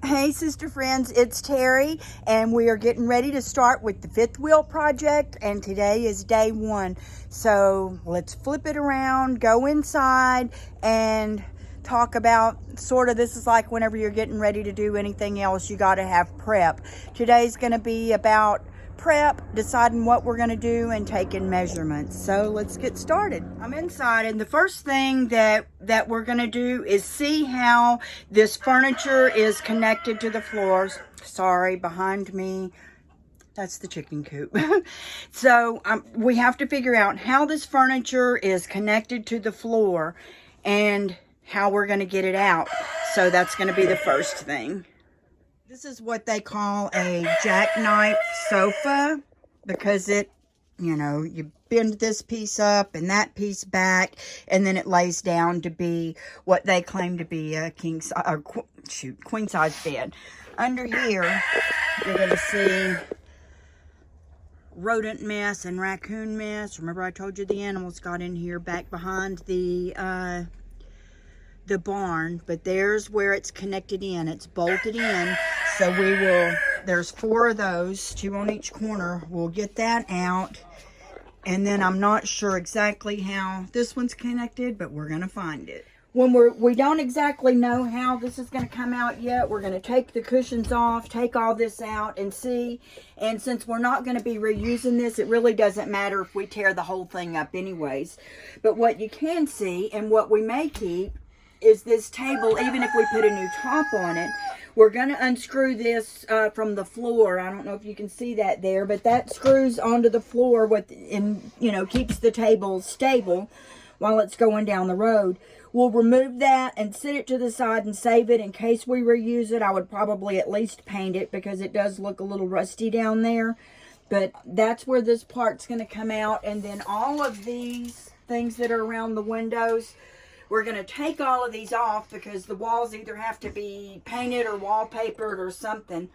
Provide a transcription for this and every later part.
Hey sister friends, it's Terry and we are getting ready to start with the fifth wheel project, and today is day one. So let's flip it around, go inside and talk about this is like whenever you're getting ready to do anything else, you got to have prep. Today's going to be about prep, deciding what we're going to do and taking measurements. So let's get started. I'm inside, and the first thing that we're going to do is see how this furniture is connected to the floors. Sorry, behind me, that's the chicken coop. So we have to figure out how this furniture is connected to the floor and how we're going to get it out. So that's going to be the first thing. This is what they call a jackknife sofa, because you bend this piece up and that piece back, and then it lays down to be what they claim to be a queen size bed. Under here, you're going to see rodent mess and raccoon mess. Remember I told you the animals got in here back behind the barn, but there's where it's connected in. It's bolted in. So there's 4 of those, 2 on each corner. We'll get that out. And then I'm not sure exactly how this one's connected, but we're going to find it. When we don't exactly know how this is going to come out yet, we're going to take the cushions off, take all this out and see. And since we're not going to be reusing this, it really doesn't matter if we tear the whole thing up anyways. But what you can see, and what we may keep, is this table. Even if we put a new top on it, we're going to unscrew this from the floor. I don't know if you can see that there, but that screws onto the floor keeps the table stable while it's going down the road. We'll remove that and set it to the side and save it in case we reuse it. I would probably at least paint it because it does look a little rusty down there. But that's where this part's going to come out. And then all of these things that are around the windows, we're going to take all of these off because the walls either have to be painted or wallpapered or something.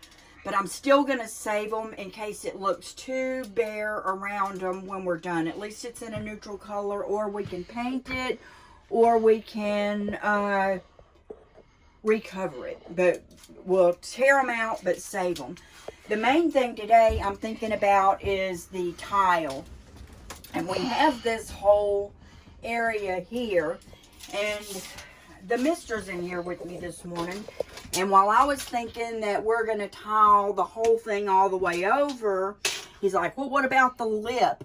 But I'm still going to save them in case it looks too bare around them when we're done. At least it's in a neutral color, or we can paint it, or we can recover it. But we'll tear them out but save them. The main thing today I'm thinking about is the tile. And we have this whole area here. And the mister's in here with me this morning. And while I was thinking that we're going to tile the whole thing all the way over, he's like, well, what about the lip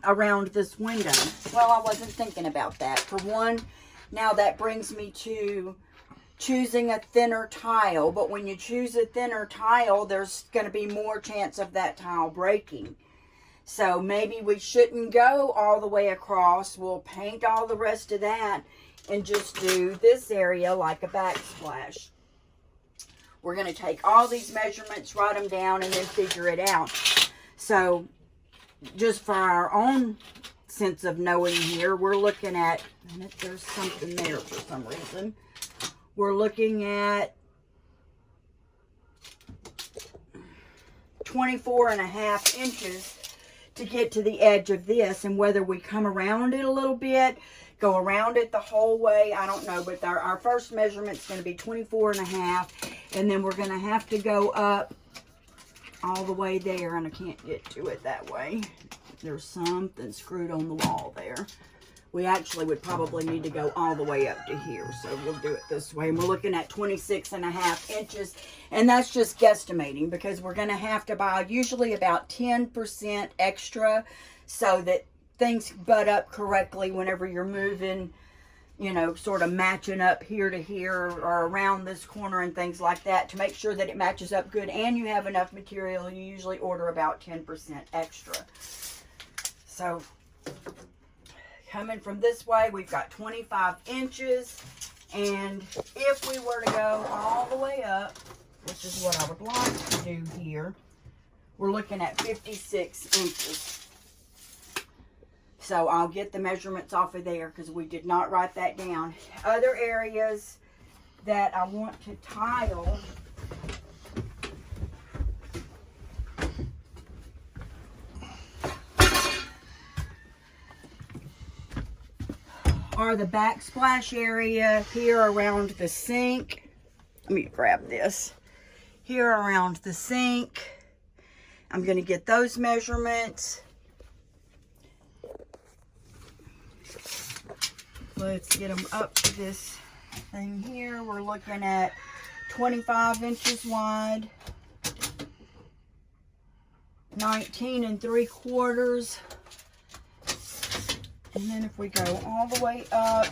around this window? Well, I wasn't thinking about that. For one, now that brings me to choosing a thinner tile. But when you choose a thinner tile, there's going to be more chance of that tile breaking. So maybe we shouldn't go all the way across. We'll paint all the rest of that and just do this area like a backsplash. We're going to take all these measurements, write them down, and then figure it out. So just for our own sense of knowing here, we're looking at, and if there's something there for some reason, we're looking at 24.5 inches to get to the edge of this. And whether we come around it a little bit, go around it the whole way, I don't know. But our first measurement's going to be 24.5, and then we're going to have to go up all the way there, and I can't get to it that way. There's something screwed on the wall there. We actually would probably need to go all the way up to here, so we'll do it this way. And we're looking at 26.5 inches, and that's just guesstimating because we're going to have to buy usually about 10% extra so that things butt up correctly whenever you're moving, sort of matching up here to here or around this corner and things like that, to make sure that it matches up good and you have enough material. You usually order about 10% extra. So coming from this way, we've got 25 inches, and if we were to go all the way up, which is what I would like to do here, we're looking at 56 inches. So I'll get the measurements off of there because we did not write that down. Other areas that I want to tile are the backsplash area here around the sink. let me grab this. Here around the sink, I'm going to get those measurements. Let's get them up to this thing here. We're looking at 25 inches wide, 19 3/4. And then if we go all the way up,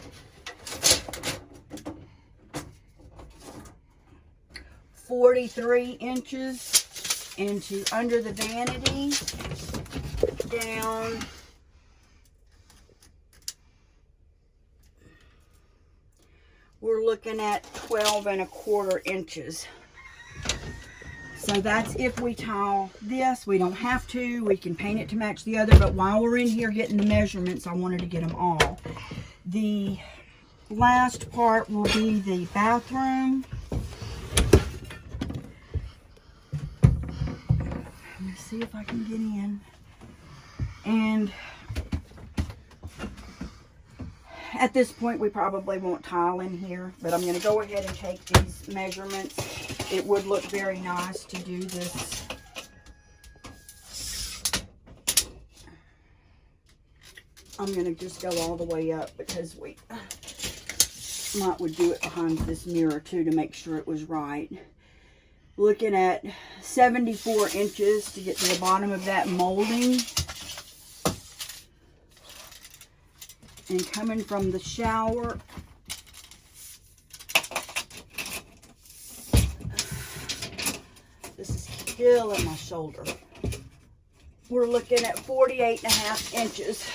43 inches into under the vanity, down we're looking at 12 1/4 inches. So that's if we tile this. We don't have to. We can paint it to match the other. But while we're in here getting the measurements, I wanted to get them all. The last part will be the bathroom. Let me see if I can get in. And at this point, we probably won't tile in here. But I'm going to go ahead and take these measurements. It would look very nice to do this. I'm going to just go all the way up because we would do it behind this mirror too to make sure it was right. Looking at 74 inches to get to the bottom of that molding. And coming from the shower, this is still at my shoulder. We're looking at 48 1/2 inches.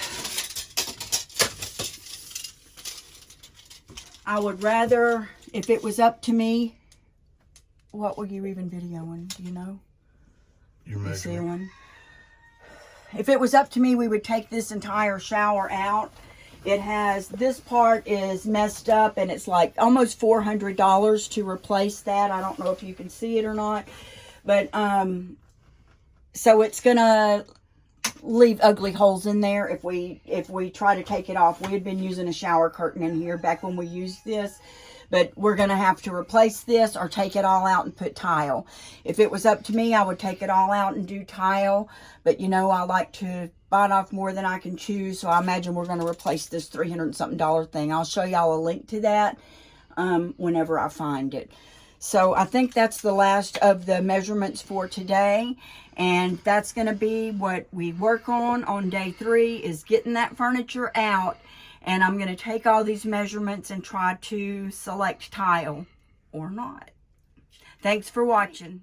I would rather, if it was up to me, what were you even videoing? Do you know? You're measuring. If it was up to me, we would take this entire shower out. It has, this part is messed up and it's like almost $400 to replace that. I don't know if you can see it or not. But, so it's gonna leave ugly holes in there if we try to take it off. We had been using a shower curtain in here back when we used this. But we're going to have to replace this or take it all out and put tile. If it was up to me, I would take it all out and do tile. But, you know, I like to bite off more than I can chew. So I imagine we're going to replace this $300-something thing. I'll show y'all a link to that whenever I find it. So I think that's the last of the measurements for today. And that's going to be what we work on day 3 is getting that furniture out. And I'm going to take all these measurements and try to select tile or not. Thanks for watching.